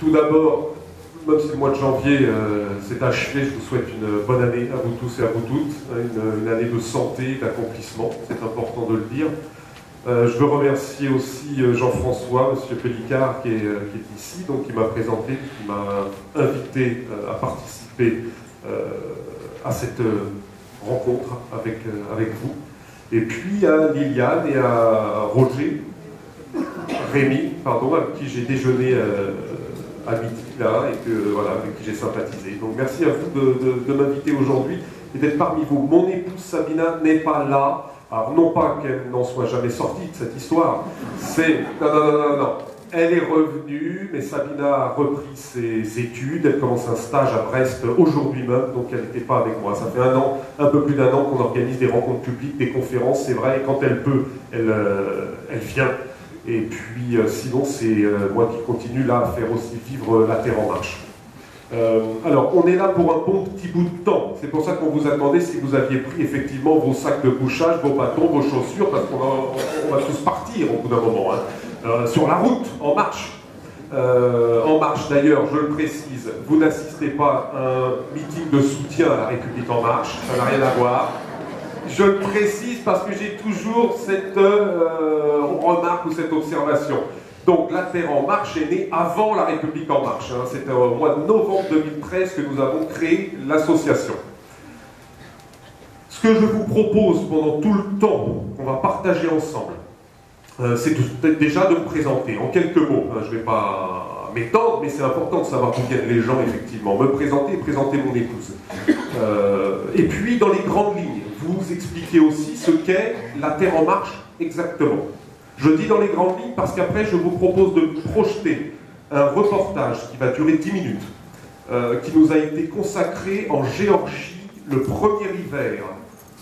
Tout d'abord, même si le mois de janvier s'est achevé, je vous souhaite une bonne année à vous tous et à vous toutes, une année de santé, d'accomplissement, c'est important de le dire. Je veux remercier aussi Jean-François, M. Pellicard, qui est ici, donc qui m'a présenté, qui m'a invité à participer à cette rencontre avec vous. Et puis à Liliane et à Rémi, pardon, avec qui j'ai déjeuné à midi, là, et voilà, avec qui j'ai sympathisé. Donc merci à vous de m'inviter aujourd'hui et d'être parmi vous. Mon épouse Sabina n'est pas là. Alors non pas qu'elle n'en soit jamais sortie de cette histoire, non. Elle est revenue, mais Sabina a repris ses études, elle commence un stage à Brest aujourd'hui même, donc elle n'était pas avec moi. Ça fait un peu plus d'un an qu'on organise des rencontres publiques, des conférences, c'est vrai, et quand elle peut, elle vient. Et puis sinon c'est moi qui continue là à faire aussi vivre la Terre en marche. Alors, on est là pour un bon petit bout de temps. C'est pour ça qu'on vous a demandé si vous aviez pris effectivement vos sacs de couchage, vos bâtons, vos chaussures, parce qu'on va tous partir au bout d'un moment, hein, sur la route, en marche. En marche, d'ailleurs, je le précise, vous n'assistez pas à un meeting de soutien à la République en marche, ça n'a rien à voir. Je le précise parce que j'ai toujours cette remarque ou cette observation. Donc la Terre en marche est née avant la République en marche. Hein. C'était au mois de novembre 2013 que nous avons créé l'association. Ce que je vous propose pendant tout le temps qu'on va partager ensemble, c'est déjà de me présenter en quelques mots. Hein. Je ne vais pas m'étendre, mais c'est important de savoir d'où viennent les gens, effectivement. Me présenter et présenter mon épouse. Et puis, dans les grandes lignes, vous expliquer aussi ce qu'est la Terre en marche exactement. Je dis dans les grandes lignes parce qu'après, je vous propose de projeter un reportage qui va durer 10 minutes, qui nous a été consacré en Géorgie le premier hiver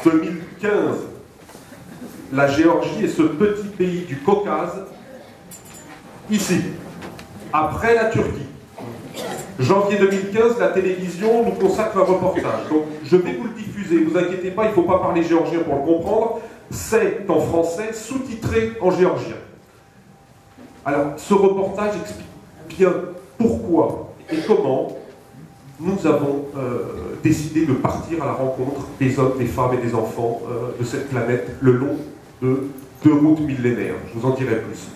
2015. La Géorgie est ce petit pays du Caucase, ici, après la Turquie. Janvier 2015, la télévision nous consacre un reportage. Donc, je vais vous le diffuser, ne vous inquiétez pas, il ne faut pas parler géorgien pour le comprendre. C'est en français, sous-titré en géorgien. Alors, ce reportage explique bien pourquoi et comment nous avons décidé de partir à la rencontre des hommes, des femmes et des enfants de cette planète le long de 2 routes millénaires. Je vous en dirai plus.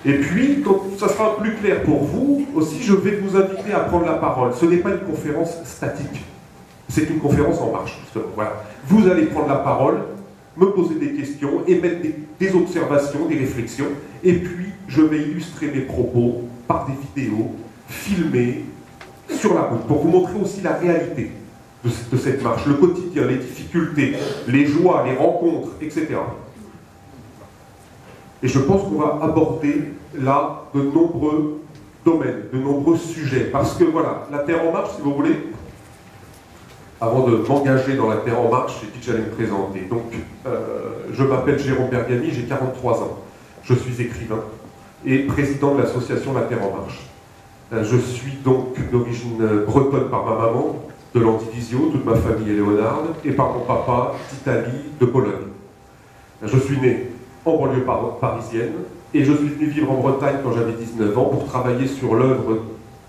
Et puis, quand ça sera plus clair pour vous, aussi, je vais vous inviter à prendre la parole. Ce n'est pas une conférence statique. C'est une conférence en marche, justement. Voilà. Vous allez prendre la parole, me poser des questions, émettre des observations, des réflexions, et puis je vais illustrer mes propos par des vidéos filmées sur la route, pour vous montrer aussi la réalité de cette marche, le quotidien, les difficultés, les joies, les rencontres, etc. Et je pense qu'on va aborder là de nombreux domaines, de nombreux sujets, parce que voilà, la Terre en marche, si vous voulez, avant de m'engager dans la Terre en marche, j'ai dit que j'allais me présenter. Donc, je m'appelle Jérôme Bergami, j'ai 43 ans. Je suis écrivain et président de l'association La Terre en marche. Je suis donc d'origine bretonne par ma maman, de l'Andivisio, toute ma famille est léonarde, et par mon papa d'Italie, de Pologne. Je suis né en banlieue parisienne, et je suis venu vivre en Bretagne quand j'avais 19 ans pour travailler sur l'œuvre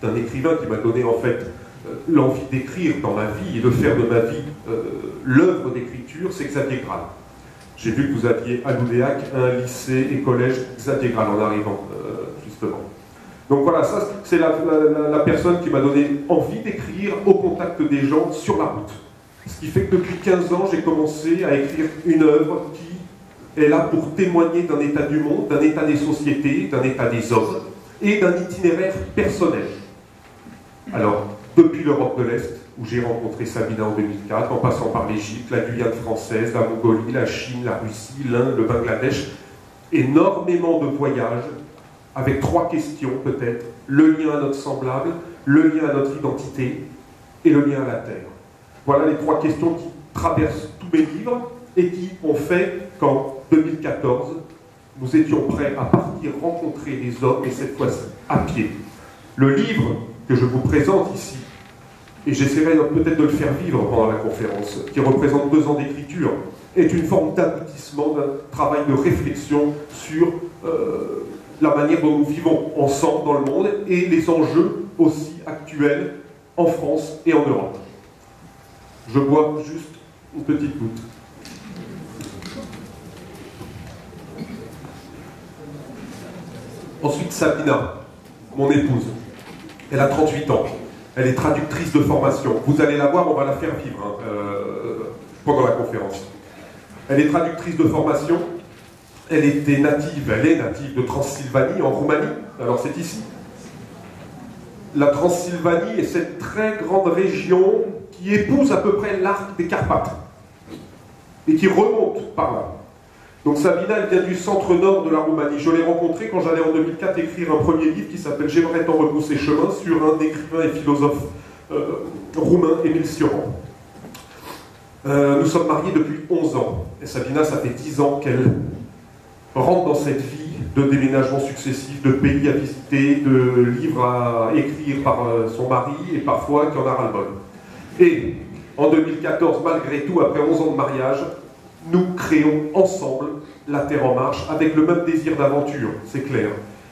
d'un écrivain qui m'a donné en fait l'envie d'écrire dans ma vie et de faire de ma vie l'œuvre d'écriture, c'est Xavier Graal. J'ai vu que vous aviez à l'Oudéac un lycée et collège Xavier Graal en arrivant, justement. Donc voilà, ça c'est la personne qui m'a donné envie d'écrire au contact des gens sur la route. Ce qui fait que depuis 15 ans, j'ai commencé à écrire une œuvre qui est là pour témoigner d'un état du monde, d'un état des sociétés, d'un état des hommes et d'un itinéraire personnel. Alors, depuis l'Europe de l'Est, où j'ai rencontré Sabina en 2004, en passant par l'Égypte, la Guyane française, la Mongolie, la Chine, la Russie, l'Inde, le Bangladesh, énormément de voyages, avec 3 questions peut-être, le lien à notre semblable, le lien à notre identité et le lien à la Terre. Voilà les 3 questions qui traversent tous mes livres et qui ont fait qu'en 2014, nous étions prêts à partir rencontrer des hommes, et cette fois-ci à pied. Le livre que je vous présente ici, et j'essaierai peut-être de le faire vivre pendant la conférence, qui représente 2 ans d'écriture, est une forme d'aboutissement d'un travail de réflexion sur la manière dont nous vivons ensemble dans le monde et les enjeux aussi actuels en France et en Europe. Je bois juste une petite goutte. Ensuite, Sabina, mon épouse. Elle a 38 ans. Elle est traductrice de formation. Vous allez la voir, on va la faire vivre pendant la conférence. Elle est traductrice de formation. Elle est native de Transylvanie, en Roumanie. Alors c'est ici. La Transylvanie est cette très grande région qui épouse à peu près l'arc des Carpates et qui remonte par là. Donc Sabina, elle vient du centre-nord de la Roumanie. Je l'ai rencontrée quand j'allais en 2004 écrire un premier livre qui s'appelle « J'aimerais t'en rebrousser chemin » sur un écrivain et philosophe roumain, Émile Cioran. Nous sommes mariés depuis 11 ans. Et Sabina, ça fait 10 ans qu'elle rentre dans cette vie de déménagements successifs, de pays à visiter, de livres à écrire par son mari et parfois qui en a ras-le-bol. Et en 2014, malgré tout, après 11 ans de mariage, nous créons ensemble la Terre en Marche avec le même désir d'aventure, c'est clair,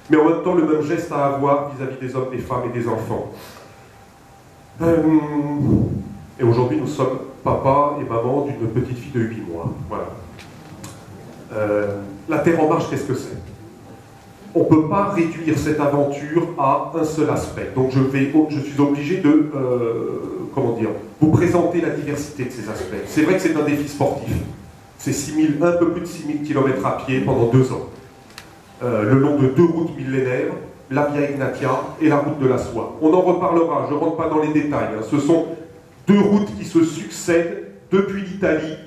mais en même temps le même geste à avoir vis-à-vis des hommes, des femmes et des enfants. Et aujourd'hui, nous sommes papa et maman d'une petite fille de 8 mois. Voilà. La Terre en Marche, qu'est-ce que c'est? On ne peut pas réduire cette aventure à un seul aspect. Donc je suis obligé de vous présenter la diversité de ces aspects. C'est vrai que c'est un défi sportif. C'est un peu plus de 6000 km à pied pendant 2 ans. Le long de 2 routes millénaires, la Via Egnatia et la route de la soie. On en reparlera, je ne rentre pas dans les détails. Ce sont 2 routes qui se succèdent depuis l'Italie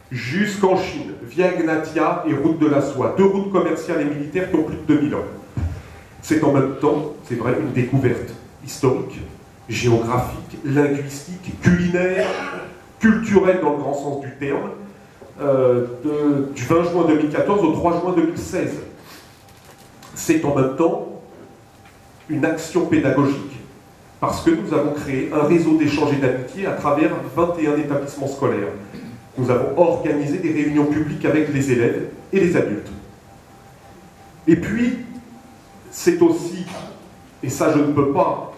jusqu'en Chine. Via Egnatia et route de la soie. 2 routes commerciales et militaires qui ont plus de 2000 ans. C'est en même temps, c'est vrai, une découverte historique, géographique, linguistique, culinaire, culturelle dans le grand sens du terme, du 20 juin 2014 au 3 juin 2016. C'est en même temps une action pédagogique, parce que nous avons créé un réseau d'échanges et d'amitié à travers 21 établissements scolaires. Nous avons organisé des réunions publiques avec les élèves et les adultes. Et puis, c'est aussi, et ça je ne peux pas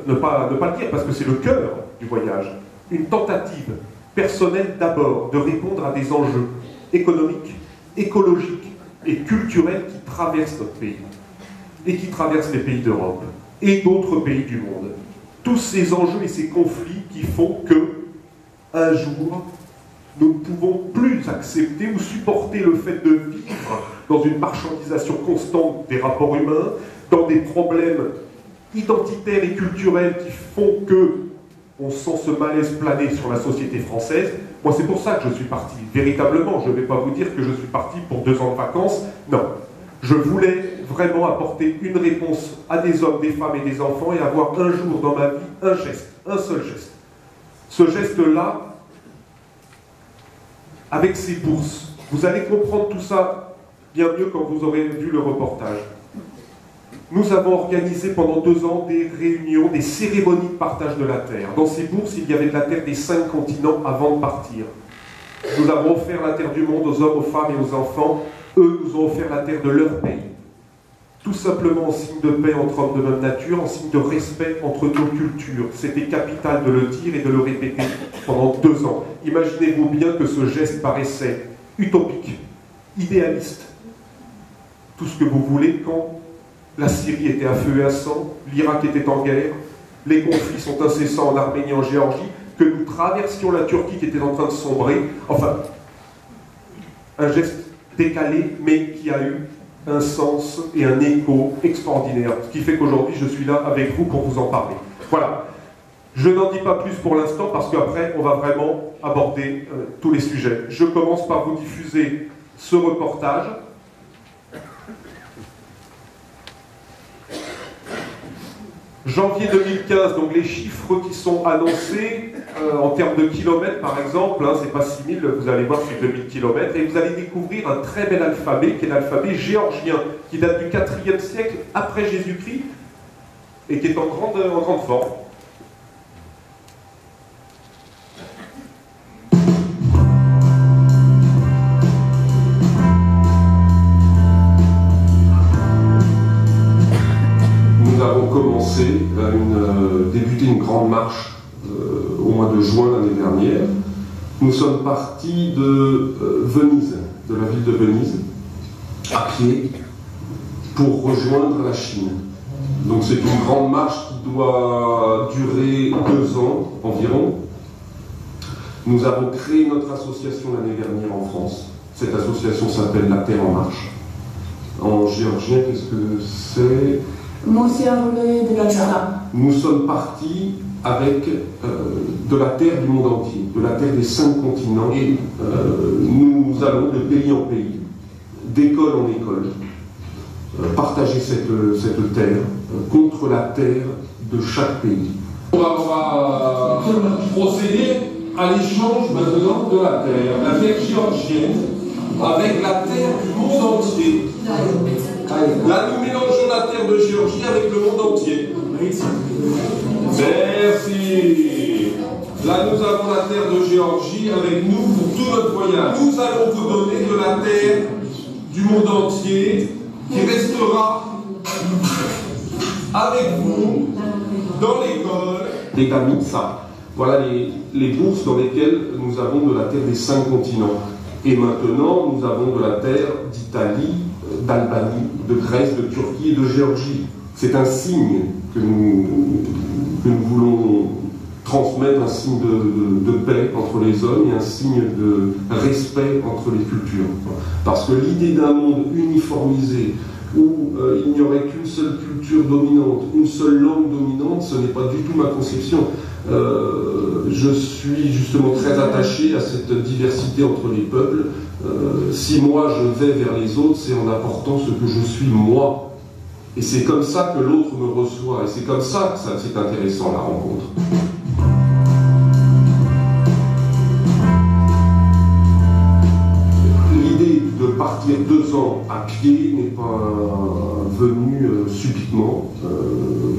ne pas le dire, parce que c'est le cœur du voyage, une tentative personnelle d'abord de répondre à des enjeux économiques, écologiques et culturels qui traversent notre pays, et qui traversent les pays d'Europe, et d'autres pays du monde. Tous ces enjeux et ces conflits qui font que, un jour, nous ne pouvons plus accepter ou supporter le fait de vivre dans une marchandisation constante des rapports humains, dans des problèmes identitaires et culturels qui font que on sent ce malaise planer sur la société française. Moi, c'est pour ça que je suis parti, véritablement. Je ne vais pas vous dire que je suis parti pour 2 ans de vacances. Non. Je voulais vraiment apporter une réponse à des hommes, des femmes et des enfants et avoir un jour dans ma vie un geste, un seul geste. Ce geste-là, avec ces bourses, vous allez comprendre tout ça bien mieux quand vous aurez vu le reportage. Nous avons organisé pendant 2 ans des réunions, des cérémonies de partage de la terre. Dans ces bourses, il y avait de la terre des 5 continents avant de partir. Nous avons offert la terre du monde aux hommes, aux femmes et aux enfants. Eux nous ont offert la terre de leur pays. Tout simplement en signe de paix entre hommes de même nature, en signe de respect entre nos cultures. C'était capital de le dire et de le répéter pendant 2 ans. Imaginez-vous bien que ce geste paraissait utopique, idéaliste, tout ce que vous voulez, quand la Syrie était à feu et à sang, l'Irak était en guerre, les conflits sont incessants en Arménie et en Géorgie, que nous traversions la Turquie qui était en train de sombrer. Enfin, un geste décalé, mais qui a eu un sens et un écho extraordinaire. Ce qui fait qu'aujourd'hui, je suis là avec vous pour vous en parler. Voilà. Je n'en dis pas plus pour l'instant, parce qu'après, on va vraiment aborder tous les sujets. Je commence par vous diffuser ce reportage. Janvier 2015, donc les chiffres qui sont annoncés en termes de kilomètres par exemple, hein, c'est pas 6000, vous allez voir c'est 2000 km, et vous allez découvrir un très bel alphabet qui est l'alphabet géorgien, qui date du 4e siècle après Jésus-Christ et qui est en grande forme. commencé, débuté une grande marche au mois de juin l'année dernière. Nous sommes partis de Venise, de la ville de Venise, à pied, pour rejoindre la Chine. Donc c'est une grande marche qui doit durer 2 ans environ. Nous avons créé notre association l'année dernière en France. Cette association s'appelle La Terre en Marche. En géorgien, qu'est-ce que c'est? Nous sommes partis avec de la terre du monde entier, de la terre des 5 continents, et nous allons de pays en pays, d'école en école, partager cette terre contre la terre de chaque pays. On va procéder à l'échange maintenant de la terre géorgienne avec la terre du monde entier. Là, nous mélangeons la terre de Géorgie avec le monde entier. Merci. Là, nous avons la terre de Géorgie avec nous pour tout notre voyage. Nous allons vous donner de la terre du monde entier qui restera avec vous dans l'école. Des amis, ça. Voilà les bourses dans lesquelles nous avons de la terre des 5 continents. Et maintenant, nous avons de la terre d'Italie, d'Albanie, de Grèce, de Turquie et de Géorgie. C'est un signe que nous voulons transmettre, un signe de paix entre les hommes et un signe de respect entre les cultures. Parce que l'idée d'un monde uniformisé, où il n'y aurait qu'une seule culture dominante, une seule langue dominante, ce n'est pas du tout ma conception. Je suis justement très attaché à cette diversité entre les peuples. Si moi je vais vers les autres, c'est en apportant ce que je suis moi. Et c'est comme ça que l'autre me reçoit. Et c'est comme ça que c'est intéressant la rencontre. L'idée de partir 2 ans à pied n'est pas venue subitement.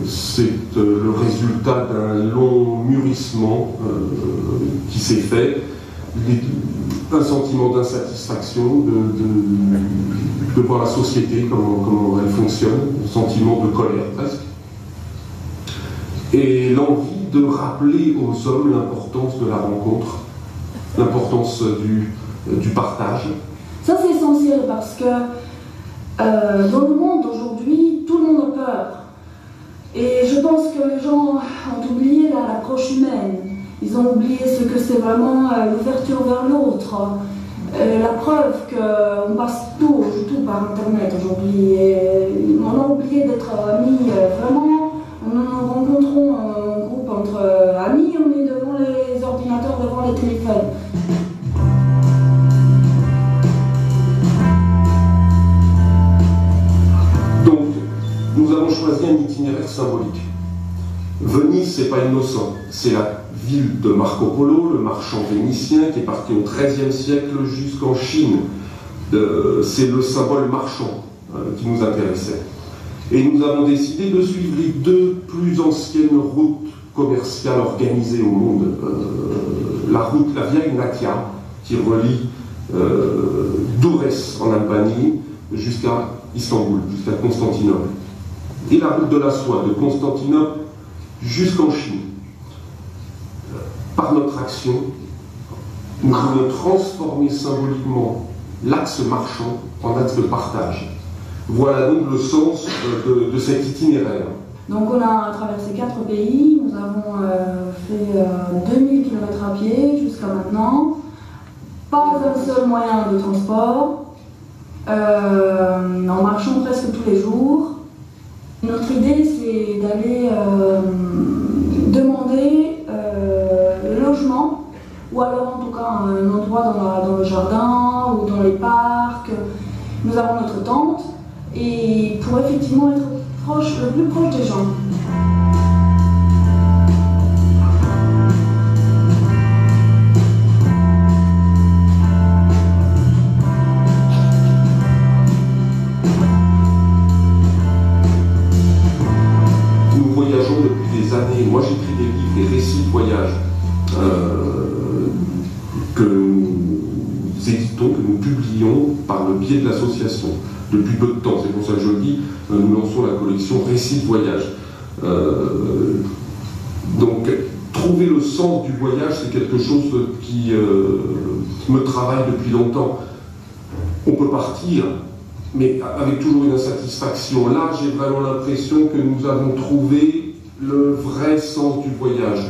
C'est le résultat d'un long mûrissement qui s'est fait. Un sentiment d'insatisfaction, de voir la société, comment elle fonctionne, un sentiment de colère presque. Et l'envie de rappeler aux hommes l'importance de la rencontre, l'importance du partage. Ça c'est essentiel parce que dans le monde d'aujourd'hui, tout le monde a peur. Et je pense que les gens ont oublié l'approche humaine. Ils ont oublié ce que c'est vraiment l'ouverture vers l'autre. La preuve qu'on passe tout par Internet aujourd'hui. On a oublié d'être amis. Vraiment, nous rencontrons un groupe entre amis, on est devant les ordinateurs, devant les téléphones. Donc, nous avons choisi un itinéraire symbolique. Venise, c'est pas innocent, c'est la ville de Marco Polo, le marchand vénitien qui est parti au XIIIe siècle jusqu'en Chine. C'est le symbole marchand qui nous intéressait. Et nous avons décidé de suivre les 2 plus anciennes routes commerciales organisées au monde. La Via Egnatia, qui relie Durrës en Albanie jusqu'à Istanbul, jusqu'à Constantinople. Et la route de la soie, de Constantinople jusqu'en Chine. Par notre action, nous voulons transformer symboliquement l'axe marchand en axe de partage. Voilà donc le sens de cet itinéraire. Donc on a traversé 4 pays, nous avons fait 2000 km à pied jusqu'à maintenant. Pas un seul moyen de transport, en marchant presque tous les jours. Notre idée c'est d'aller demander logement, ou alors en tout cas un endroit dans le jardin ou dans les parcs. Nous avons notre tente et pour effectivement être le plus proche des gens. Nous voyageons depuis des années. Moi j'écris des livres, des récits de voyage que nous éditons, que nous publions par le biais de l'association depuis peu de temps. C'est pour ça que je le dis, nous lançons la collection Récits de voyage. Donc, trouver le sens du voyage, c'est quelque chose qui me travaille depuis longtemps. On peut partir, mais avec toujours une insatisfaction. Là, j'ai vraiment l'impression que nous avons trouvé le vrai sens du voyage,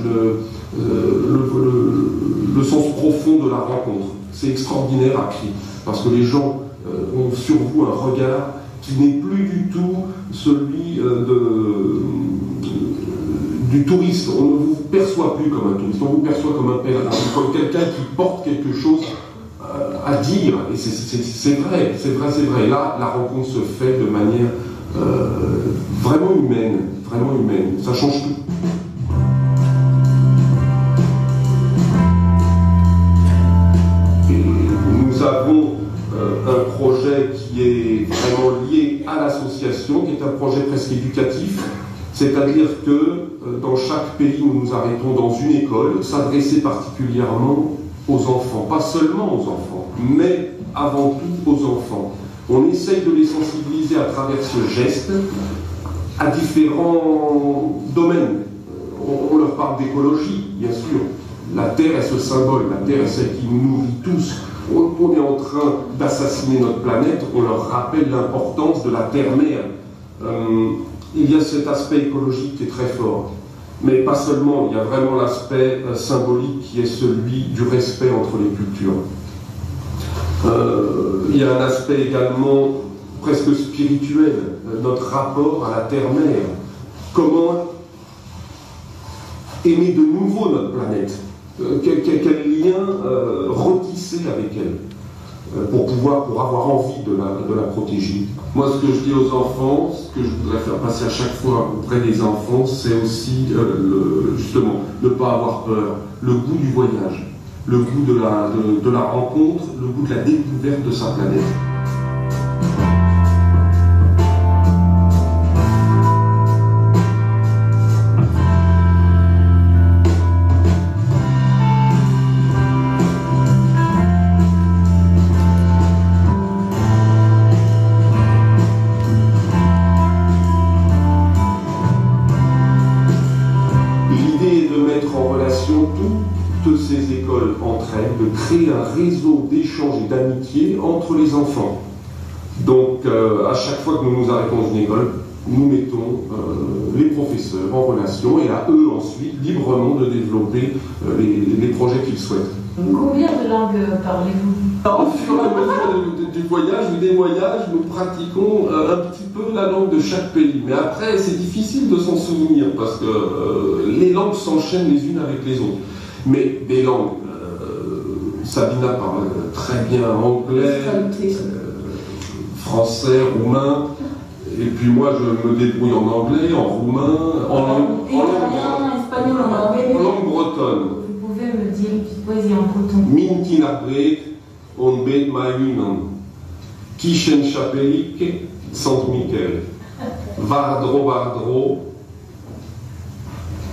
le sens profond de la rencontre. C'est extraordinaire à Chypre, parce que les gens ont sur vous un regard qui n'est plus du tout celui du touriste. On ne vous perçoit plus comme un touriste, on vous perçoit comme un pèlerin, comme quelqu'un qui porte quelque chose à dire. Et c'est vrai, c'est vrai, c'est vrai. Là, la rencontre se fait de manière vraiment humaine, vraiment humaine. Ça change tout. Et nous avons un projet qui est vraiment lié à l'association, qui est un projet presque éducatif. C'est-à-dire que dans chaque pays, nous nous arrêtons dans une école, s'adresser particulièrement aux enfants, pas seulement aux enfants, mais avant tout aux enfants. On essaye de les sensibiliser à travers ce geste à différents domaines. On leur parle d'écologie, bien sûr. La terre est ce symbole, la terre est celle qui nous nourrit tous. On est en train d'assassiner notre planète, on leur rappelle l'importance de la terre-mère. Il y a cet aspect écologique qui est très fort. Mais pas seulement, il y a vraiment l'aspect symbolique qui est celui du respect entre les cultures. Il y a un aspect également presque spirituel, notre rapport à la terre-mère. Comment aimer de nouveau notre planète, quel lien retisser avec elle, pour avoir envie de la protéger. Moi, ce que je dis aux enfants, ce que je voudrais faire passer à chaque fois auprès des enfants, c'est aussi justement ne pas avoir peur, le goût du voyage, le goût de la rencontre, le goût de la découverte de sa planète. Toutes ces écoles entre elles, de créer un réseau d'échange et d'amitié entre les enfants. Donc, à chaque fois que nous nous arrêtons dans une école, nous mettons les professeurs en relation et à eux ensuite, librement, de développer les projets qu'ils souhaitent. Combien de langues parlez-vous? Au fur et à mesure du voyage ou des voyages, nous pratiquons un petit peu la langue de chaque pays. Mais après, c'est difficile de s'en souvenir parce que les langues s'enchaînent les unes avec les autres. Mais des langues, Sabina parle très bien anglais, français, roumain, et puis moi je me débrouille en anglais, en roumain, en langue bretonne. Vous pouvez me dire une petite poésie en breton? Mintinabret, on bet maiunan, Kishen chapelik, Sant-Michel, Vardro,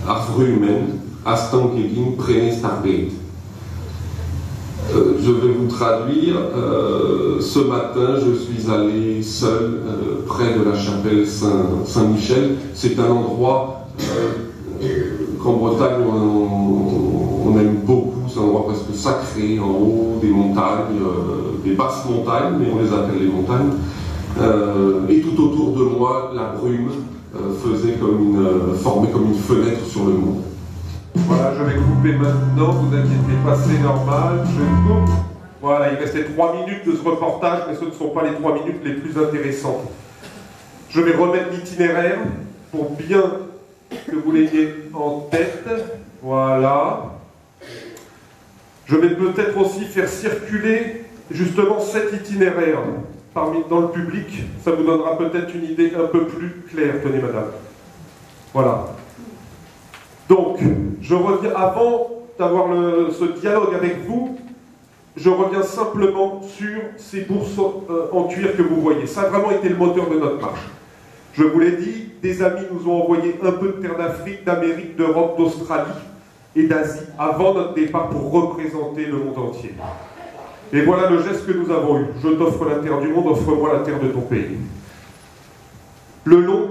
Afrumen, Astankegin, Prenestarbet. Je vais vous traduire. Ce matin, je suis allé seul près de la chapelle Saint-Michel. C'est un endroit qu'en Bretagne on aime beaucoup. C'est un endroit presque sacré, en haut des montagnes, des basses montagnes, mais on les appelle les montagnes. Et tout autour de moi, la brume formait comme une fenêtre sur le monde. Voilà, je vais couper maintenant, vous inquiétez pas, c'est normal, je coupe. Voilà, il restait 3 minutes de ce reportage, mais ce ne sont pas les 3 minutes les plus intéressantes. Je vais remettre l'itinéraire pour bien que vous l'ayez en tête. Voilà. Je vais peut-être aussi faire circuler justement cet itinéraire dans le public. Ça vous donnera peut-être une idée un peu plus claire. Tenez, madame. Voilà. Donc, je reviens, avant d'avoir ce dialogue avec vous, je reviens simplement sur ces bourses en cuir que vous voyez. Ça a vraiment été le moteur de notre marche. Je vous l'ai dit, des amis nous ont envoyé un peu de terre d'Afrique, d'Amérique, d'Europe, d'Australie et d'Asie avant notre départ pour représenter le monde entier. Et voilà le geste que nous avons eu. Je t'offre la terre du monde, offre-moi la terre de ton pays. Le long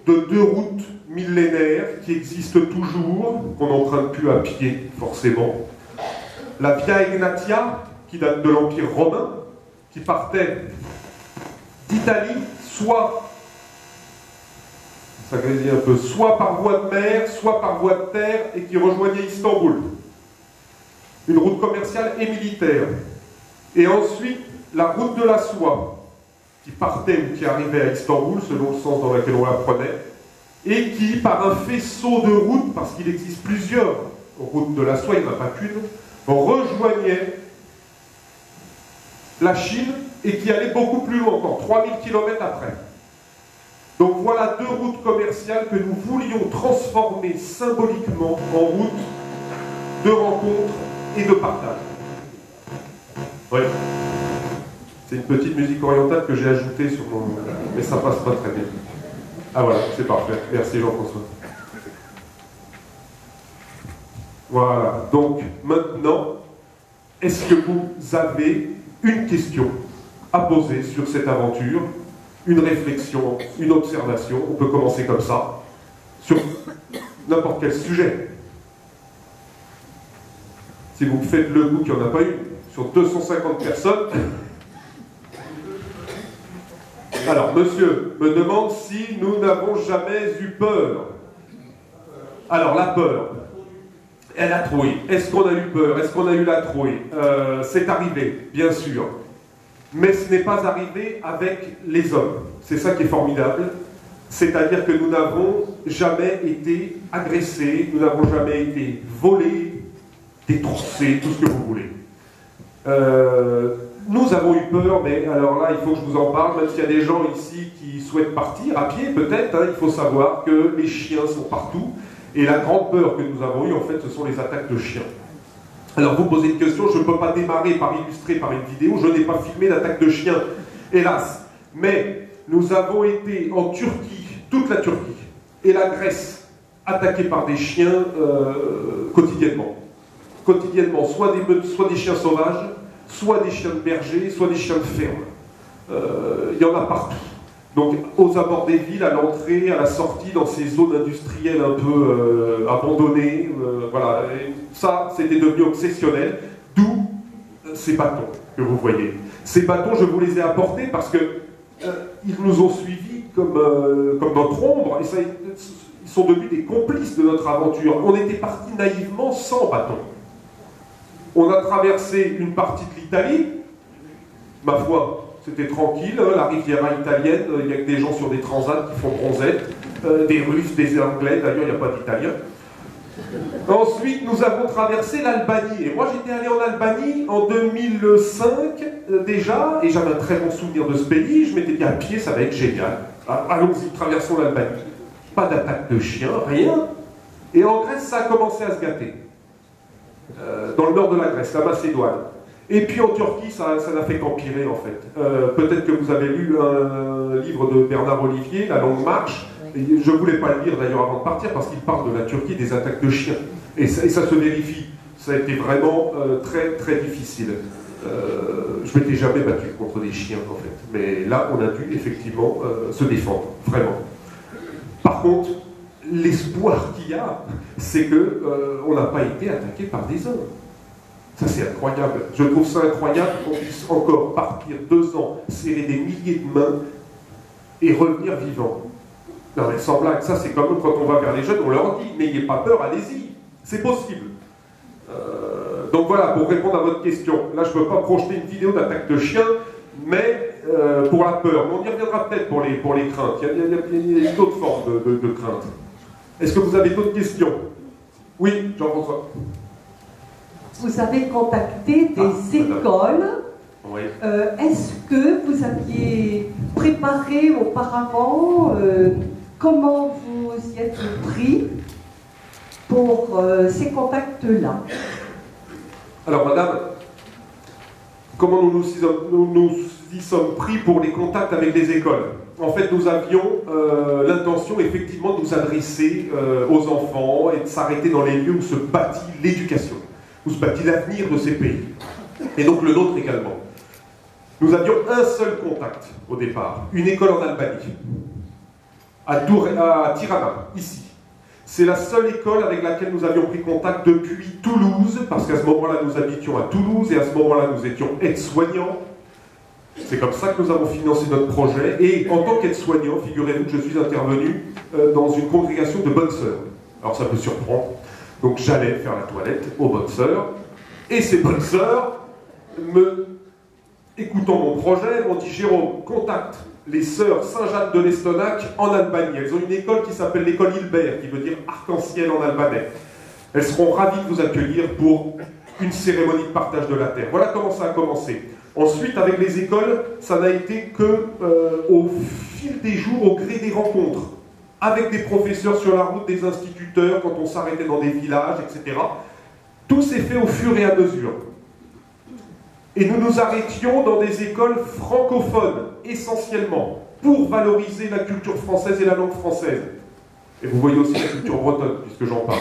de 2 routes millénaire qui existe toujours, qu'on n'emprunte plus à pied, forcément. La Via Egnatia, qui date de l'Empire romain, qui partait d'Italie, soit, ça grésille un peu, soit par voie de mer, soit par voie de terre, et qui rejoignait Istanbul. Une route commerciale et militaire. Et ensuite, la route de la soie, qui partait ou qui arrivait à Istanbul, selon le sens dans lequel on la prenait, et qui, par un faisceau de routes, parce qu'il existe plusieurs routes de la soie, il n'y en a pas qu'une, rejoignait la Chine et qui allait beaucoup plus loin encore, 3000 km après. Donc voilà deux routes commerciales que nous voulions transformer symboliquement en route de rencontre et de partage. Oui. C'est une petite musique orientale que j'ai ajoutée sur mon... Mais ça passe pas très bien. Ah voilà, c'est parfait. Merci Jean-François. Voilà. Donc maintenant, est-ce que vous avez une question à poser sur cette aventure, une réflexion, une observation? On peut commencer comme ça, sur n'importe quel sujet. Si vous me faites le goût qu'il n'y en a pas eu, sur 250 personnes... Alors, monsieur me demande si nous n'avons jamais eu peur. Alors, la peur, elle a troué. Est-ce qu'on a eu peur? Est-ce qu'on a eu la trouée? C'est arrivé, bien sûr. Mais ce n'est pas arrivé avec les hommes. C'est ça qui est formidable. C'est-à-dire que nous n'avons jamais été agressés, nous n'avons jamais été volés, détroussés, tout ce que vous voulez. Nous avons eu peur, mais alors là, il faut que je vous en parle, même s'il y a des gens ici qui souhaitent partir, à pied peut-être, hein, il faut savoir que les chiens sont partout, et la grande peur que nous avons eue, en fait, ce sont les attaques de chiens. Alors vous posez une question, je ne peux pas démarrer par illustrer par une vidéo, je n'ai pas filmé d'attaque de chiens, hélas. Mais nous avons été en Turquie, toute la Turquie, et la Grèce, attaqués par des chiens quotidiennement. Quotidiennement, soit des chiens sauvages, soit des chiens de berger, soit des chiens de ferme. Il y en a partout. Donc, aux abords des villes, à l'entrée, à la sortie, dans ces zones industrielles un peu abandonnées, voilà. Et ça, c'était devenu obsessionnel, d'où ces bâtons que vous voyez. Ces bâtons, je vous les ai apportés parce que ils nous ont suivis comme notre ombre, et ça, ils sont devenus des complices de notre aventure. On était partis naïvement sans bâtons. On a traversé une partie de l'Italie, ma foi, c'était tranquille, hein, la Riviera italienne, il n'y a que des gens sur des transats qui font bronzette, des Russes, des Anglais, d'ailleurs il n'y a pas d'Italiens. Ensuite, nous avons traversé l'Albanie, et moi j'étais allé en Albanie en 2005 déjà, et j'avais un très bon souvenir de ce pays, je m'étais dit à pied ça va être génial, allons-y, traversons l'Albanie. Pas d'attaque de chiens, rien, et en Grèce ça a commencé à se gâter. Dans le nord de la Grèce, la Macédoine. Et puis en Turquie, ça n'a fait qu'empirer en fait. Peut-être que vous avez lu un livre de Bernard Olivier, La Longue Marche. Et je ne voulais pas le lire d'ailleurs avant de partir parce qu'il parle de la Turquie, des attaques de chiens. Et ça se vérifie. Ça a été vraiment très très difficile. Je m'étais jamais battu contre des chiens en fait. Mais là, on a dû effectivement se défendre, vraiment. Par contre, l'espoir qu'il y a, c'est qu'on n'a pas été attaqué par des hommes. Ça, c'est incroyable. Je trouve ça incroyable qu'on puisse encore partir 2 ans, serrer des milliers de mains et revenir vivant. Non mais sans blague, ça c'est comme quand on va vers les jeunes, on leur dit, n'ayez pas peur, allez-y, c'est possible. Donc voilà, pour répondre à votre question, là je ne peux pas projeter une vidéo d'attaque de chien, mais pour la peur, on y reviendra peut-être pour les craintes, il y a d'autres formes de craintes. Est-ce que vous avez d'autres questions? Oui, Jean-François. Vous avez contacté des écoles. Oui. Est-ce que vous aviez préparé auparavant comment vous y êtes pris pour ces contacts-là? Alors, madame, comment nous y sommes pris pour les contacts avec les écoles? En fait, nous avions l'intention, effectivement, de nous adresser aux enfants et de s'arrêter dans les lieux où se bâtit l'éducation, où se bâtit l'avenir de ces pays. Et donc le nôtre également. Nous avions un seul contact au départ, une école en Albanie. à Tirana, ici. C'est la seule école avec laquelle nous avions pris contact depuis Toulouse, parce qu'à ce moment-là, nous habitions à Toulouse, et à ce moment-là, nous étions aides-soignants. C'est comme ça que nous avons financé notre projet. Et en tant qu'aide-soignant, figurez-vous que je suis intervenu dans une congrégation de bonnes sœurs. Alors ça peut surprendre. Donc j'allais faire la toilette aux bonnes sœurs. Et ces bonnes sœurs, écoutant mon projet, m'ont dit « Jérôme, contacte les sœurs Saint-Jeanne de l'Estonac en Albanie. Elles ont une école qui s'appelle l'école Hilbert, qui veut dire arc-en-ciel en albanais. Elles seront ravies de vous accueillir pour une cérémonie de partage de la terre. » Voilà comment ça a commencé. Ensuite, avec les écoles, ça n'a été que au fil des jours, au gré des rencontres, avec des professeurs sur la route, des instituteurs, quand on s'arrêtait dans des villages, etc. Tout s'est fait au fur et à mesure. Et nous nous arrêtions dans des écoles francophones, essentiellement, pour valoriser la culture française et la langue française. Et vous voyez aussi la culture bretonne, puisque j'en parle.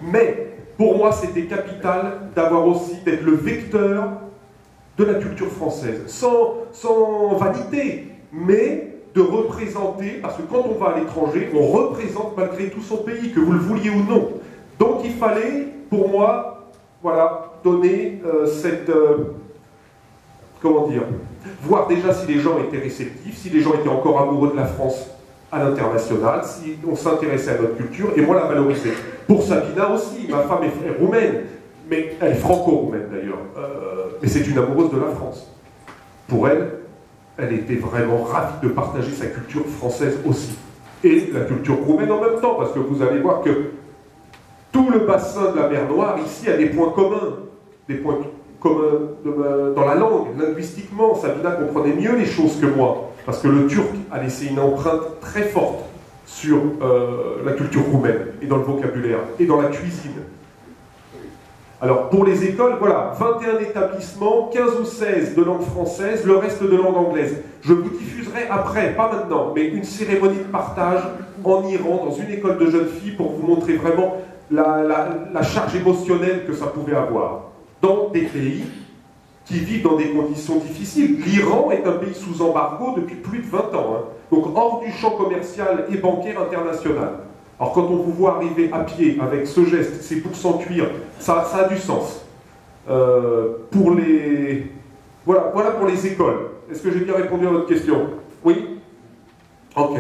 Mais, pour moi, c'était capital d'avoir aussi, d'être le vecteur de la culture française, sans vanité, mais de représenter, parce que quand on va à l'étranger, on représente malgré tout son pays, que vous le vouliez ou non. Donc il fallait, pour moi, voilà, donner comment dire, voir déjà si les gens étaient réceptifs, si les gens étaient encore amoureux de la France à l'international, si on s'intéressait à notre culture, et moi la valoriser. Pour Sabina aussi, ma femme est roumaine, mais elle est franco-roumaine d'ailleurs, mais c'est une amoureuse de la France. Pour elle, elle était vraiment ravie de partager sa culture française aussi, et la culture roumaine en même temps, parce que vous allez voir que tout le bassin de la mer Noire ici a des points communs dans la langue, linguistiquement. Sabina comprenait mieux les choses que moi, parce que le turc a laissé une empreinte très forte sur la culture roumaine, et dans le vocabulaire, et dans la cuisine. Alors, pour les écoles, voilà, 21 établissements, 15 ou 16 de langue française, le reste de langue anglaise. Je vous diffuserai après, pas maintenant, mais une cérémonie de partage en Iran, dans une école de jeunes filles, pour vous montrer vraiment la charge émotionnelle que ça pouvait avoir. Dans des pays qui vivent dans des conditions difficiles. L'Iran est un pays sous embargo depuis plus de 20 ans, hein. Donc hors du champ commercial et bancaire international. Alors quand on vous voit arriver à pied avec ce geste, ces bourses en cuir, ça a du sens. Pour les... Voilà pour les écoles. Est-ce que j'ai bien répondu à votre question? Oui? Ok.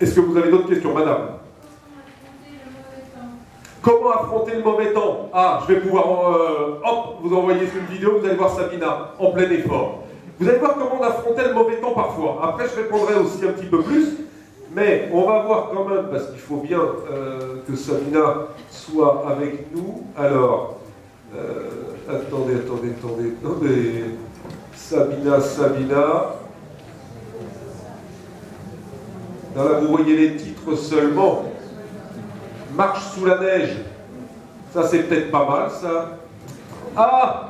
Est-ce que vous avez d'autres questions, madame? Comment affronter le mauvais temps? Ah, je vais pouvoir, hop, vous envoyer une vidéo, vous allez voir Sabina, en plein effort. Vous allez voir comment on affrontait le mauvais temps parfois. Après, je répondrai aussi un petit peu plus. Mais on va voir quand même, parce qu'il faut bien que Sabina soit avec nous. Alors, attendez. Sabina. Là, vous voyez les titres seulement. Marche sous la neige. Ça, c'est peut-être pas mal, ça. Ah,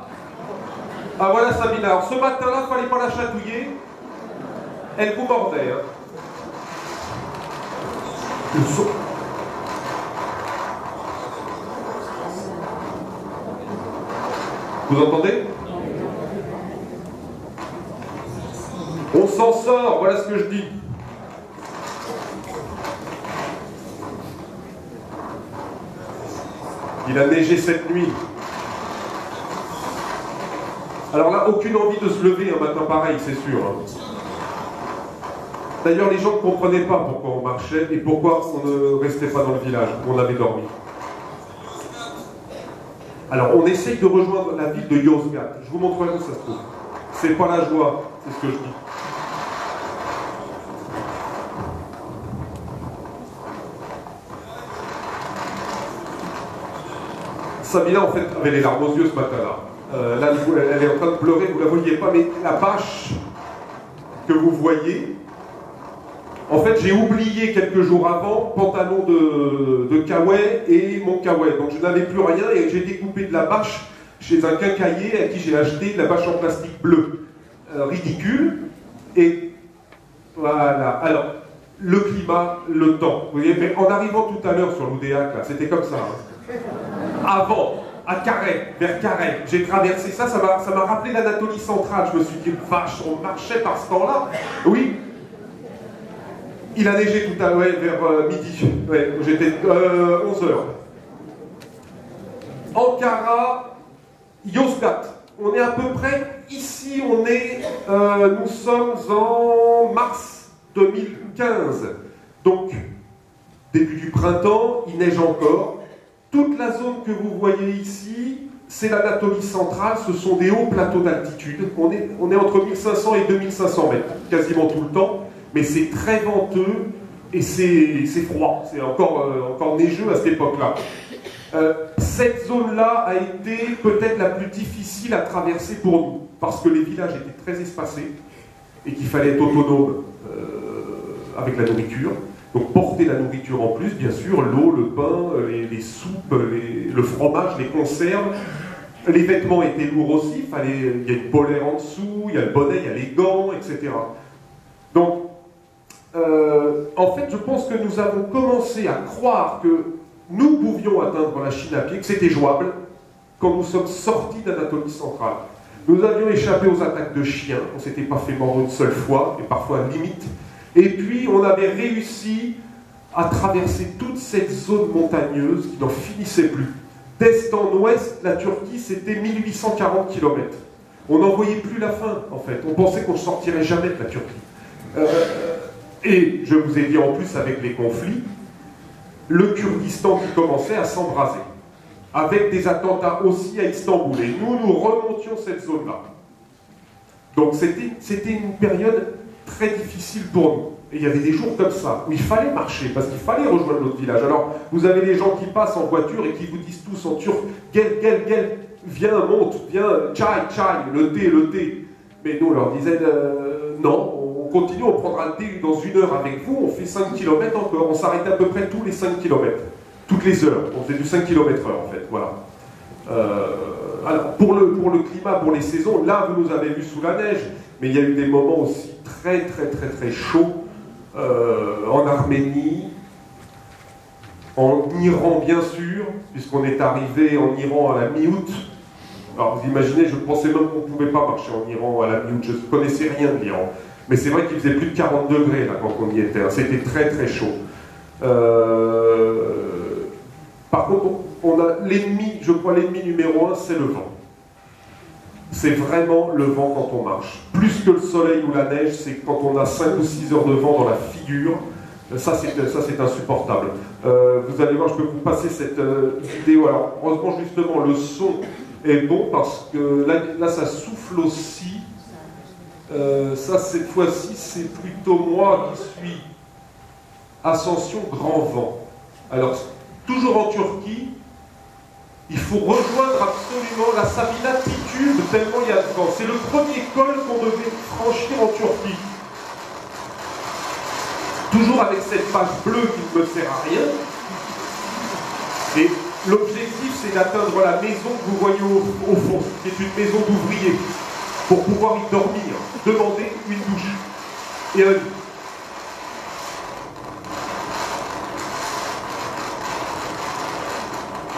voilà Sabina. Alors, ce matin-là, il ne fallait pas la chatouiller. Elle vous mordait, hein. Vous entendez? On s'en sort, voilà ce que je dis. Il a neigé cette nuit. Alors là, aucune envie de se lever un matin pareil, c'est sûr. D'ailleurs, les gens ne comprenaient pas pourquoi on marchait et pourquoi on ne restait pas dans le village où on avait dormi. Alors, on essaye de rejoindre la ville de Yozgat. Je vous montrerai où ça se trouve. C'est pas la joie, c'est ce que je dis. Sabina, en fait, avait les larmes aux yeux ce matin-là. Là, elle est en train de pleurer, vous ne la voyez pas, mais la bâche que vous voyez, en fait, j'ai oublié quelques jours avant pantalon de kawaii et mon kawaii. Donc, je n'avais plus rien et j'ai découpé de la bâche chez un quincaillier à qui j'ai acheté de la bâche en plastique bleu. Ridicule. Et voilà. Alors, le climat, le temps. Vous voyez, mais en arrivant tout à l'heure sur l'Oudéac, là, c'était comme ça. Hein. Avant, à Carhaix, vers Carhaix, j'ai traversé ça m'a rappelé l'Anatolie centrale. Je me suis dit, vache, on marchait par ce temps-là. Oui. Il a neigé tout à l'heure, ouais, vers midi. Ouais, j'étais 11h. Ankara, Yozgat. On est à peu près ici, nous sommes en mars 2015. Donc, début du printemps, il neige encore. Toute la zone que vous voyez ici, c'est l'Anatolie centrale, ce sont des hauts plateaux d'altitude. On est entre 1500 et 2500 mètres, quasiment tout le temps, mais c'est très venteux et c'est froid, c'est encore neigeux à cette époque-là. Cette zone-là a été peut-être la plus difficile à traverser pour nous, parce que les villages étaient très espacés et qu'il fallait être autonome avec la nourriture. Donc porter la nourriture en plus, bien sûr, l'eau, le pain, les soupes, le fromage, les conserves. Les vêtements étaient lourds aussi, il y a une polaire en dessous, il y a le bonnet, il y a les gants, etc. Donc, en fait, je pense que nous avons commencé à croire que nous pouvions atteindre la Chine à pied, que c'était jouable, quand nous sommes sortis d'Anatolie centrale. Nous avions échappé aux attaques de chiens, on ne s'était pas fait mordre une seule fois, et parfois limite. Et puis, on avait réussi à traverser toute cette zone montagneuse qui n'en finissait plus. D'est en ouest, la Turquie, c'était 1840 km. On n'en voyait plus la fin, en fait. On pensait qu'on ne sortirait jamais de la Turquie. Et je vous ai dit en plus, avec les conflits, le Kurdistan qui commençait à s'embraser, avec des attentats aussi à Istanbul. Et nous remontions cette zone-là. Donc c'était une période très difficile pour nous. Et il y avait des jours comme ça, où il fallait marcher, parce qu'il fallait rejoindre l'autre village. Alors, vous avez les gens qui passent en voiture et qui vous disent tous en turc, « Gel, viens, monte, viens, çay, le thé. » Mais nous, on leur disait, non, on continue, on prendra le thé dans 1 heure avec vous, on fait 5 km encore. On s'arrêtait à peu près tous les 5 km, toutes les heures. On faisait du 5 km/h, en fait, voilà. Alors, pour le climat, pour les saisons, là, vous nous avez vu sous la neige, mais il y a eu des moments aussi très chauds, en Arménie, en Iran bien sûr, puisqu'on est arrivé en Iran à la mi-août. Alors vous imaginez, je pensais même qu'on ne pouvait pas marcher en Iran à la mi-août, je ne connaissais rien de l'Iran. Mais c'est vrai qu'il faisait plus de 40 degrés là, quand on y était, c'était très chaud. Par contre, on a l'ennemi, je crois l'ennemi numéro 1, c'est le vent. C'est vraiment le vent quand on marche. Plus que le soleil ou la neige, c'est quand on a 5 ou 6 heures de vent dans la figure. Ça, c'est insupportable. Vous allez voir, je peux vous passer cette vidéo. Alors, heureusement, justement, le son est bon parce que là ça souffle aussi. Ça, cette fois-ci, c'est plutôt moi qui suis ascension grand vent. Alors, toujours en Turquie, il faut rejoindre absolument la Sabine altitude tellement il y a de vent. C'est le premier col qu'on devait franchir en Turquie. Toujours avec cette page bleue qui ne me sert à rien. Et l'objectif, c'est d'atteindre la maison que vous voyez au fond, qui est une maison d'ouvriers, pour pouvoir y dormir, demander une douche et un lit.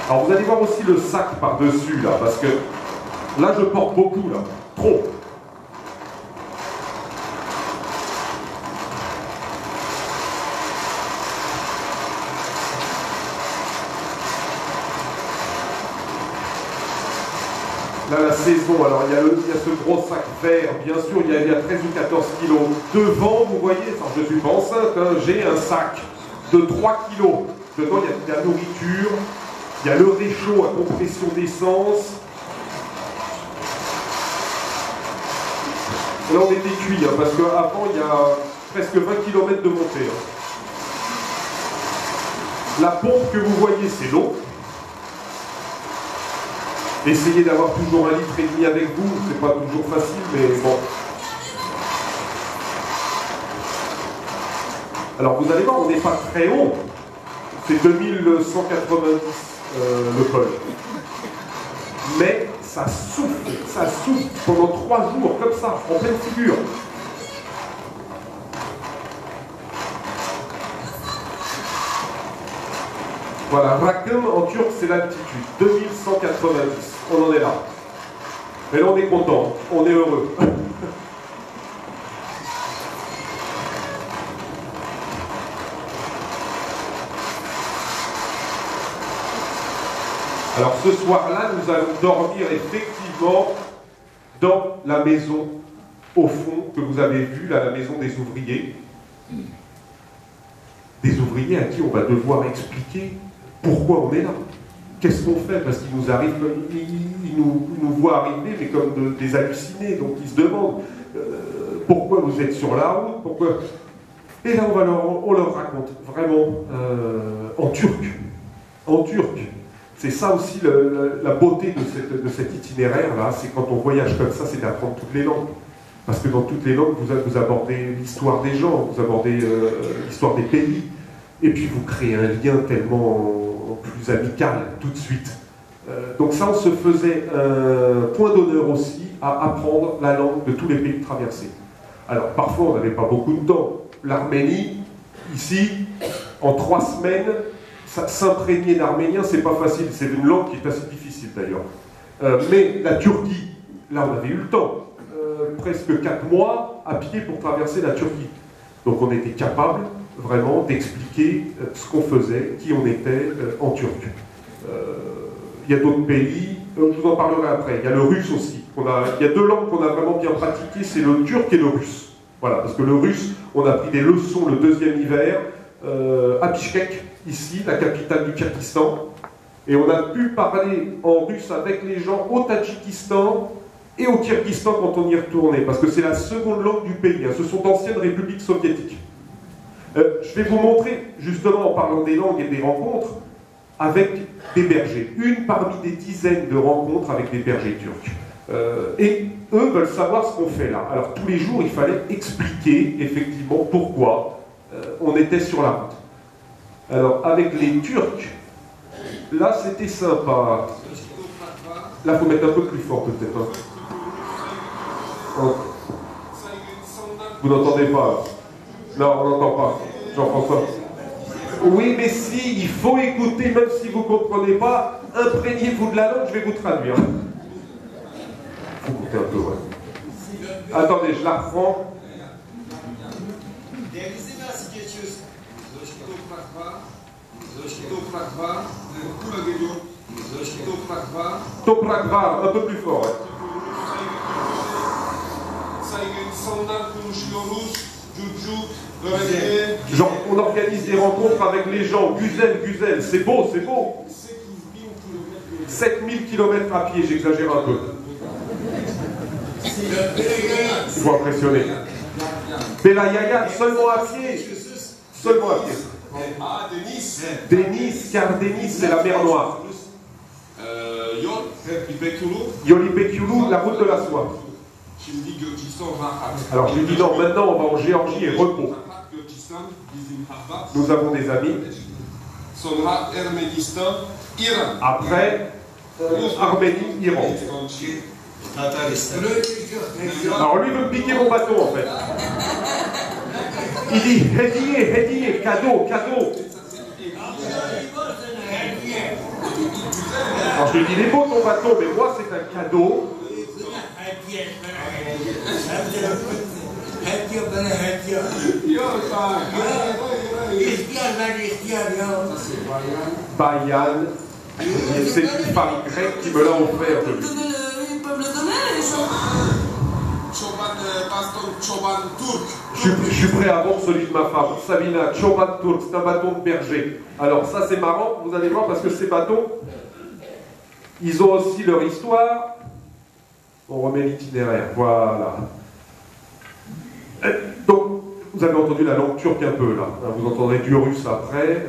Alors vous allez voir aussi le sac par-dessus, là, parce que là, je porte beaucoup, là. Trop. Là, la saison, alors il y a ce gros sac vert, bien sûr, il y a 13 ou 14 kilos. Devant, vous voyez, enfin, je ne suis pas enceinte, hein, j'ai un sac de 3 kilos. Dedans, il y a de la nourriture, il y a le réchaud à compression d'essence. Là, on était cuit, hein, parce qu'avant, il y a presque 20 km de montée. Hein. La pompe que vous voyez, c'est l'eau. Essayez d'avoir toujours 1,5 litre avec vous, c'est pas toujours facile, mais bon. Alors vous allez voir, on n'est pas très haut. C'est 2190 le col. Mais ça souffle pendant 3 jours, comme ça, en pleine figure. Voilà, Rakım en turc, c'est l'altitude, 2190, on en est là. Et là, on est content, on est heureux. Alors ce soir-là, nous allons dormir effectivement dans la maison, au fond, que vous avez vue, là, la maison des ouvriers. Des ouvriers à qui on va devoir expliquer pourquoi on est là. Qu'est-ce qu'on fait? Parce qu'ils nous arrivent, ils nous voient arriver, mais comme des hallucinés, donc ils se demandent pourquoi vous êtes sur la route, pourquoi... Et là, on leur raconte, vraiment, en turc. En turc. C'est ça aussi la beauté de cet itinéraire-là, c'est quand on voyage comme ça, c'est d'apprendre toutes les langues. Parce que dans toutes les langues, vous abordez l'histoire des gens, vous abordez l'histoire des pays, et puis vous créez un lien tellement plus amical tout de suite. Donc ça, on se faisait un point d'honneur aussi à apprendre la langue de tous les pays traversés. Alors parfois, on n'avait pas beaucoup de temps. L'Arménie, ici, en 3 semaines, s'imprégner d'arménien, c'est pas facile. C'est une langue qui est assez difficile d'ailleurs. Mais la Turquie, là, on avait eu le temps. Presque 4 mois à pied pour traverser la Turquie. Donc on était capable vraiment d'expliquer ce qu'on faisait, qui on était en turc. Il y a d'autres pays, je vous en parlerai après. Il y a le russe aussi. Il y a 2 langues qu'on a vraiment bien pratiquées, c'est le turc et le russe. Voilà, parce que le russe, on a pris des leçons le 2e hiver à Bishkek, ici, la capitale du Kyrgyzstan, et on a pu parler en russe avec les gens au Tadjikistan et au Kyrgyzstan quand on y retournait, parce que c'est la seconde langue du pays, hein. Ce sont d'anciennes républiques soviétiques. Je vais vous montrer, justement, en parlant des langues et des rencontres, avec des bergers. Une parmi des dizaines de rencontres avec des bergers turcs. Et eux veulent savoir ce qu'on fait là. Alors tous les jours, il fallait expliquer, effectivement, pourquoi on était sur la route. Alors, avec les Turcs, là, c'était sympa. Là, il faut mettre un peu plus fort, peut-être. Hein. Vous n'entendez pas? Non, on n'entend pas. Jean-François. Oui, mais si, il faut écouter, même si vous ne comprenez pas, imprégnez-vous de la langue, je vais vous traduire. Il faut écouter un peu, ouais. Attendez, je la reprends. Toprak var, un peu plus fort, ouais. Genre, on organise des rencontres avec les gens. Güzel, c'est beau, c'est beau. 7000 km à pied, j'exagère un peu. Il faut impressionner. Belayaya, seulement à pied. Seulement à pied. Deniz, car Deniz, c'est la mer Noire. Yolipekulu, la route de la soie. Alors je lui dis non, maintenant on va en Géorgie et repos. Nous avons des amis. Après, Arménie, Iran. Alors lui veut piquer mon bateau en fait. Il dit hediye, cadeau. Alors je lui dis, il est beau ton bateau, mais moi c'est un cadeau. Bayan, c'est une femme grecque qui me l'a offert de lui. Je suis prêt à vendre celui de ma femme, Sabina, Choban Turk, c'est un bâton de berger. Alors ça c'est marrant, vous allez voir, parce que ces bâtons, ils ont aussi leur histoire. On remet l'itinéraire, voilà. Donc, vous avez entendu la langue turque un peu là, vous entendrez du russe après.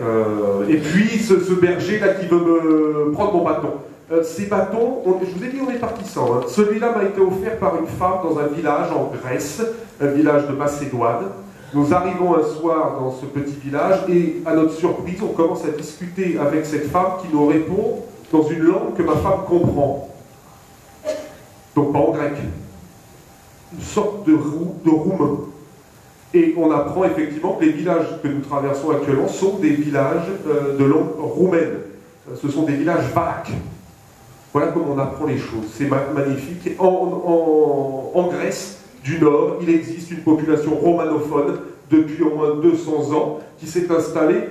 Et puis ce berger là qui veut me prendre mon bâton. Ces bâtons, je vous ai dit on est parti sans. Hein. Celui-là m'a été offert par une femme dans un village en Grèce, un village de Macédoine. Nous arrivons un soir dans ce petit village et à notre surprise, on commence à discuter avec cette femme qui nous répond dans une langue que ma femme comprend. Donc pas en grec. Une sorte de roumain. Et on apprend effectivement que les villages que nous traversons actuellement sont des villages de langue roumaine. Ce sont des villages valaques. Voilà comment on apprend les choses. C'est magnifique. En Grèce du Nord, il existe une population romanophone depuis au moins 200 ans qui s'est installée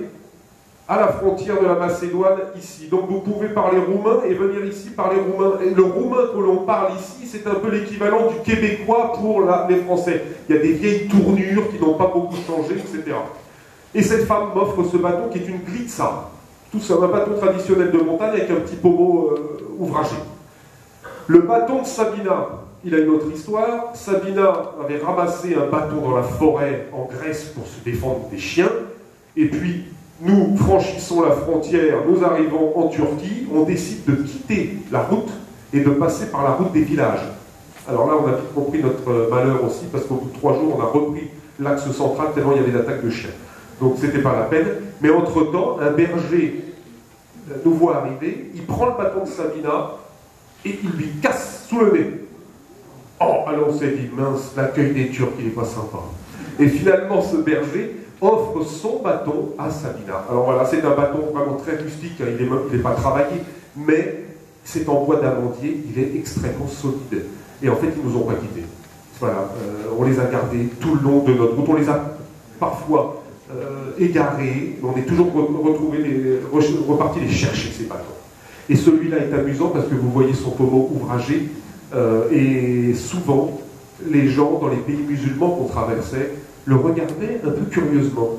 à la frontière de la Macédoine, ici. Donc vous pouvez parler roumain et venir ici parler roumain. Et le roumain que l'on parle ici, c'est un peu l'équivalent du québécois pour les Français. Il y a des vieilles tournures qui n'ont pas beaucoup changé, etc. Et cette femme m'offre ce bâton qui est une glitsa. Tout ça, un bâton traditionnel de montagne avec un petit pommeau ouvragé. Le bâton de Sabina, il a une autre histoire. Sabina avait ramassé un bâton dans la forêt en Grèce pour se défendre des chiens. Et puis, nous franchissons la frontière, nous arrivons en Turquie, on décide de quitter la route et de passer par la route des villages. Alors là, on a vite compris notre malheur aussi, parce qu'au bout de 3 jours, on a repris l'axe central tellement il y avait d'attaques de chiens. Donc c'était pas la peine. Mais entre-temps, un berger nous voit arriver, il prend le bâton de Sabina et il lui casse sous le nez. Oh, alors on s'est dit, mince, l'accueil des Turcs, il n'est pas sympa. Et finalement, ce berger offre son bâton à Sabina. Alors voilà, c'est un bâton vraiment très rustique, hein, il n'est pas travaillé, mais c'est en bois d'amandier, il est extrêmement solide. Et en fait, ils nous ont pas quittés. Voilà, on les a gardés tout le long de notre route, on les a parfois égarés, mais on est toujours reparti les chercher, ces bâtons. Et celui-là est amusant parce que vous voyez son pommeau ouvragé, et souvent, les gens dans les pays musulmans qu'on traversait le regardaient un peu curieusement.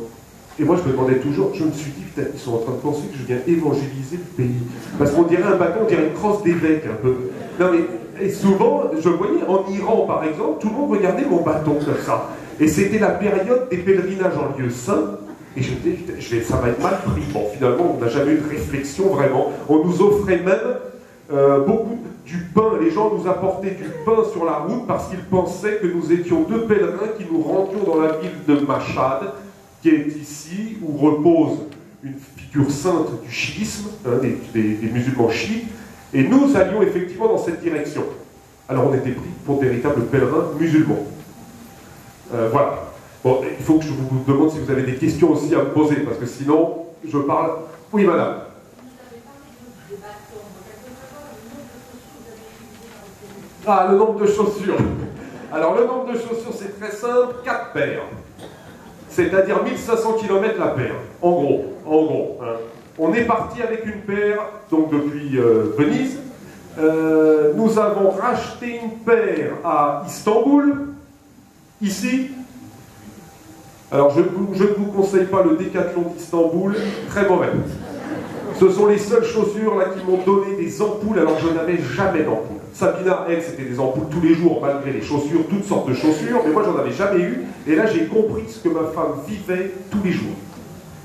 Et moi, je me demandais toujours, je me suis dit, peut-être qu'ils sont en train de penser que je viens évangéliser le pays. Parce qu'on dirait un bâton, on dirait une crosse d'évêque, un peu. Non, mais, et souvent, je voyais, en Iran, par exemple, tout le monde regardait mon bâton comme ça. Et c'était la période des pèlerinages en lieu saint. Et je me disais, ça va être mal pris. Bon, finalement, on n'a jamais eu de réflexion, vraiment. On nous offrait même beaucoup du pain. Les gens nous apportaient du pain sur la route parce qu'ils pensaient que nous étions 2 pèlerins qui nous rendions dans la ville de Mashhad, qui est ici, où repose une figure sainte du chiisme, hein, des musulmans chiites, et nous allions effectivement dans cette direction. Alors on était pris pour de véritables pèlerins musulmans. Voilà. Bon, il faut que je vous demande si vous avez des questions aussi à me poser, parce que sinon, je parle... Oui, madame. Ah, le nombre de chaussures. Alors, le nombre de chaussures, c'est très simple, 4 paires. C'est-à-dire 1500 km la paire, en gros. Hein. On est parti avec une paire, donc depuis Venise. Nous avons racheté une paire à Istanbul, ici. Alors, je ne vous conseille pas le Décathlon d'Istanbul, très mauvais. Ce sont les seules chaussures là, qui m'ont donné des ampoules, alors je n'avais jamais d'ampoules. Sabina, elle, c'était des ampoules tous les jours, malgré les chaussures, toutes sortes de chaussures, mais moi, j'en avais jamais eu. Et là, j'ai compris ce que ma femme vivait tous les jours.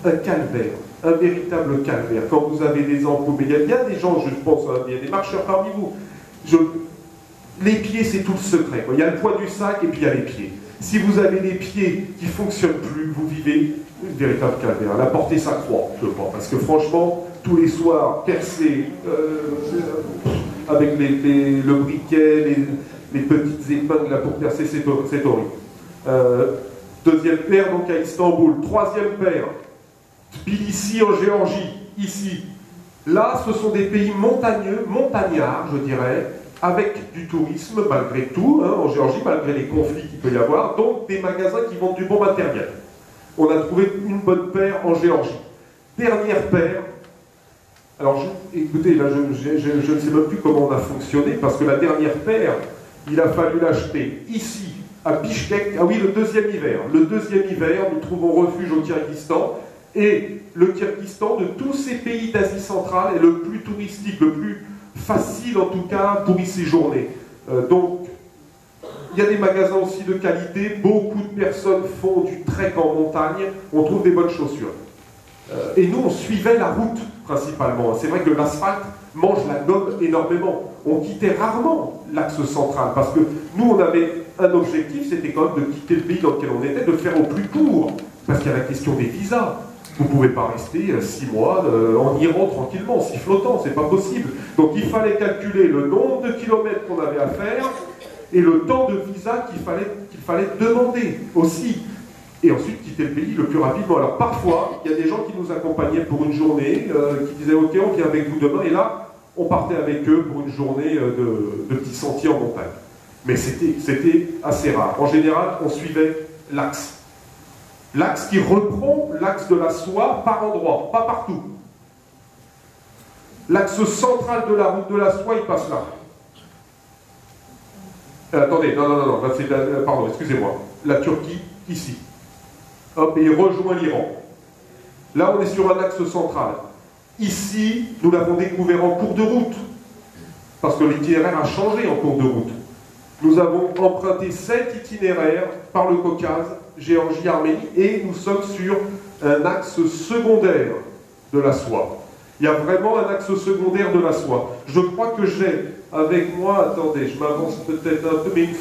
Un calvaire, un véritable calvaire. Quand vous avez des ampoules, mais il y a des gens, je pense, il y a des marcheurs parmi vous. Les pieds, c'est tout le secret. Il y a le poids du sac et puis il y a les pieds. Si vous avez les pieds qui ne fonctionnent plus, vous vivez une véritable calvaire. La portée, ça croit, je crois. Parce que franchement, tous les soirs, percés, avec le briquet, les petites épingles là pour percer, c'est horrible. Deuxième paire, donc à Istanbul. Troisième paire, Tbilissi en Géorgie, ici. Là, ce sont des pays montagneux, montagnards, je dirais, avec du tourisme, malgré tout, hein, en Géorgie, malgré les conflits qu'il peut y avoir, donc des magasins qui vendent du bon matériel. On a trouvé une bonne paire en Géorgie. Dernière paire. Alors, écoutez, là, je ne sais même plus comment on a fonctionné, parce que la dernière paire, il a fallu l'acheter ici, à Bishkek. Ah oui, le deuxième hiver. Le deuxième hiver, nous trouvons refuge au Kyrgyzstan. Et le Kyrgyzstan, de tous ces pays d'Asie centrale, est le plus touristique, le plus facile en tout cas pour y séjourner. Donc, il y a des magasins aussi de qualité. Beaucoup de personnes font du trek en montagne. On trouve des bonnes chaussures. Et nous, on suivait la route, principalement. C'est vrai que l'asphalte mange la gomme énormément. On quittait rarement l'axe central, parce que nous, on avait un objectif, c'était quand même de quitter le pays dans lequel on était, de faire au plus court, parce qu'il y a la question des visas. Vous ne pouvez pas rester 6 mois en Iran tranquillement, sifflotant, c'est pas possible. Donc il fallait calculer le nombre de kilomètres qu'on avait à faire, et le temps de visa qu'il fallait demander aussi. Et ensuite quitter le pays le plus rapidement. Alors parfois, il y a des gens qui nous accompagnaient pour une journée, qui disaient « Ok, on vient avec vous demain », et là, on partait avec eux pour une journée de petits sentiers en montagne. Mais c'était assez rare. En général, on suivait l'axe. L'axe qui reprend l'axe de la soie par endroit, pas partout. L'axe central de la route de la soie, il passe là. Attendez, non, là, pardon, excusez-moi. La Turquie, ici. Hop, et il rejoint l'Iran. Là, on est sur un axe central. Ici, nous l'avons découvert en cours de route, parce que l'itinéraire a changé en cours de route. Nous avons emprunté 7 itinéraires par le Caucase, Géorgie, Arménie, et nous sommes sur un axe secondaire de la soie. Il y a vraiment un axe secondaire de la soie. Je crois que j'ai avec moi, attendez, je m'avance peut-être un peu, mais une